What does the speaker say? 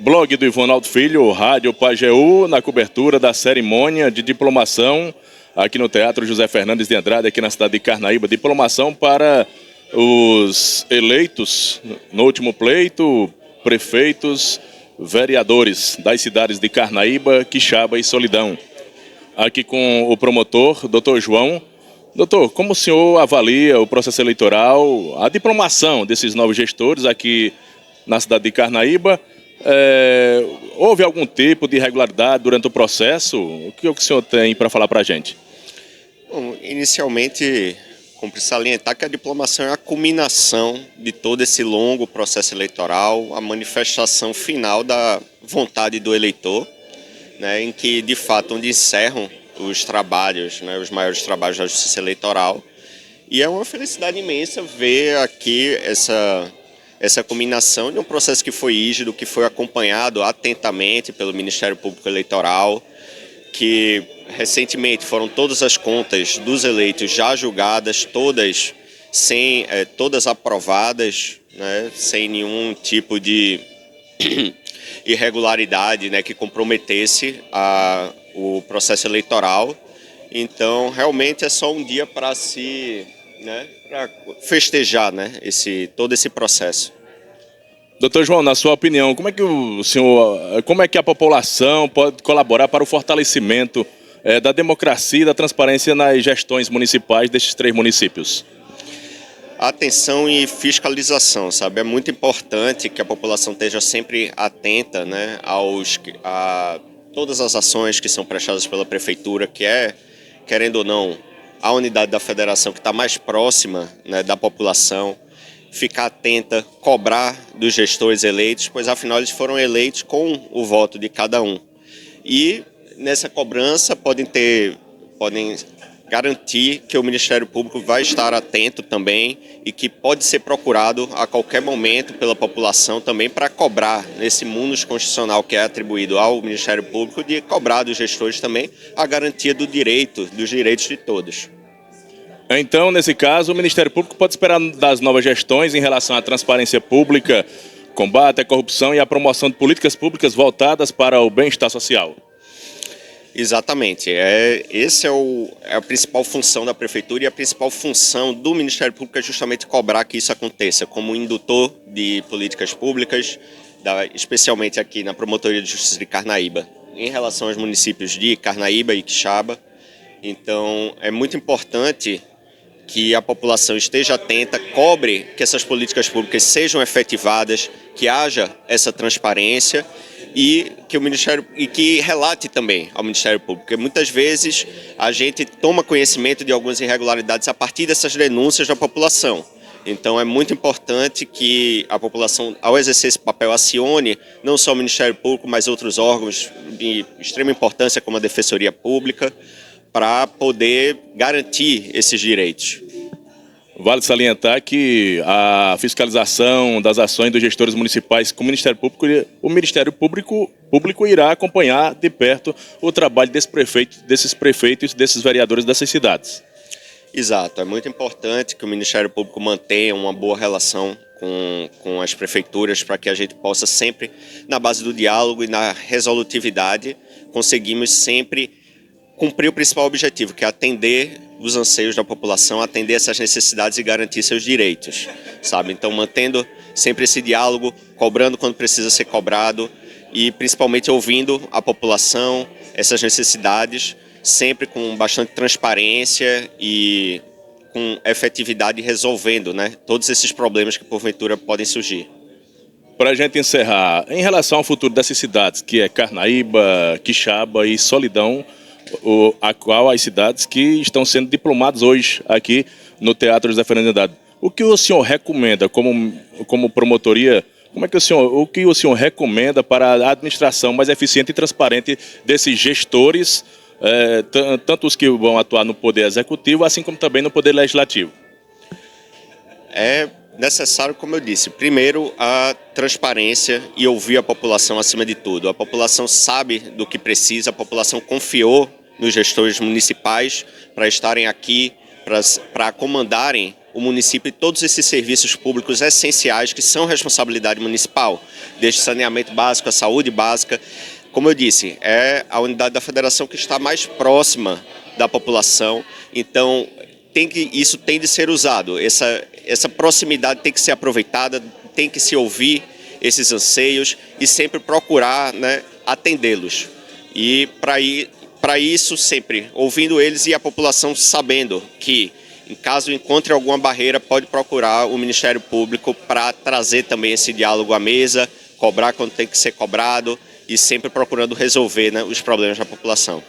Blog do Ivonaldo Filho, Rádio Pajeú, na cobertura da cerimônia de diplomação aqui no Teatro José Fernandes de Andrade, aqui na cidade de Carnaíba. Diplomação para os eleitos no último pleito, prefeitos, vereadores das cidades de Carnaíba, Quixaba e Solidão. Aqui com o promotor, doutor João. Doutor, como o senhor avalia o processo eleitoral, a diplomação desses novos gestores aqui na cidade de Carnaíba? Houve algum tipo de irregularidade durante o processo? O que o senhor tem para falar para a gente? Bom, inicialmente, cumpre salientar que a diplomação é a culminação de todo esse longo processo eleitoral, a manifestação final da vontade do eleitor, né, em que, de fato, onde encerram os trabalhos, né, os maiores trabalhos da Justiça Eleitoral. E é uma felicidade imensa ver aqui essa culminação de um processo que foi rígido, que foi acompanhado atentamente pelo Ministério Público Eleitoral, que recentemente foram todas as contas dos eleitos já julgadas, todas aprovadas, né, sem nenhum tipo de irregularidade, né, que comprometesse o processo eleitoral. Então, realmente é só um dia para para festejar, né, todo esse processo. Doutor João, na sua opinião, como é que a população pode colaborar para o fortalecimento da democracia e da transparência nas gestões municipais destes 3 municípios? Atenção e fiscalização, sabe? É muito importante que a população esteja sempre atenta, né, a todas as ações que são prestadas pela prefeitura, que é, querendo ou não, a unidade da federação que está mais próxima, né, da população, ficar atenta, cobrar dos gestores eleitos, pois afinal eles foram eleitos com o voto de cada um. E nessa cobrança podem garantir que o Ministério Público vai estar atento também e que pode ser procurado a qualquer momento pela população também para cobrar, nesse munus constitucional que é atribuído ao Ministério Público, de cobrar dos gestores também a garantia dos direitos de todos. Então, nesse caso, o Ministério Público pode esperar das novas gestões em relação à transparência pública, combate à corrupção e à promoção de políticas públicas voltadas para o bem-estar social. Exatamente. Essa é a principal função da Prefeitura e a principal função do Ministério Público é justamente cobrar que isso aconteça, como indutor de políticas públicas, especialmente aqui na Promotoria de Justiça de Carnaíba, em relação aos municípios de Carnaíba e Quixaba. Então, é muito importante que a população esteja atenta, cobre que essas políticas públicas sejam efetivadas, que haja essa transparência e que relate também ao Ministério Público. Porque muitas vezes a gente toma conhecimento de algumas irregularidades a partir dessas denúncias da população. Então é muito importante que a população, ao exercer esse papel, acione não só o Ministério Público, mas outros órgãos de extrema importância, como a Defensoria Pública, para poder garantir esses direitos. Vale salientar que a fiscalização das ações dos gestores municipais com o Ministério Público irá acompanhar de perto o trabalho desses prefeitos, desses vereadores dessas cidades. Exato, é muito importante que o Ministério Público mantenha uma boa relação com as prefeituras para que a gente possa sempre, na base do diálogo e na resolutividade, conseguimos sempre cumprir o principal objetivo, que é atender os anseios da população, atender essas necessidades e garantir seus direitos, sabe? Então, mantendo sempre esse diálogo, cobrando quando precisa ser cobrado e principalmente ouvindo a população, essas necessidades, sempre com bastante transparência e com efetividade resolvendo, né, todos esses problemas que porventura podem surgir. Para a gente encerrar, em relação ao futuro dessas cidades, que é Carnaíba, Quixaba e Solidão, a qual as cidades que estão sendo diplomadas hoje aqui no Teatro José Fernandes de Andrade. O que o senhor recomenda como promotoria? O que o senhor recomenda para a administração mais eficiente e transparente desses gestores, tanto os que vão atuar no Poder Executivo, assim como também no Poder Legislativo? É necessário, como eu disse, primeiro a transparência e ouvir a população acima de tudo. A população sabe do que precisa, a população confiou nos gestores municipais para estarem aqui, para comandarem o município e todos esses serviços públicos essenciais que são responsabilidade municipal, desde saneamento básico, a saúde básica. Como eu disse, é a unidade da federação que está mais próxima da população, então isso tem de ser usado, essa proximidade tem que ser aproveitada, tem que se ouvir esses anseios e sempre procurar, né, atendê-los. E para isso, sempre ouvindo eles e a população sabendo que, em caso encontre alguma barreira, pode procurar o Ministério Público para trazer também esse diálogo à mesa, cobrar quando tem que ser cobrado e sempre procurando resolver, né, os problemas da população.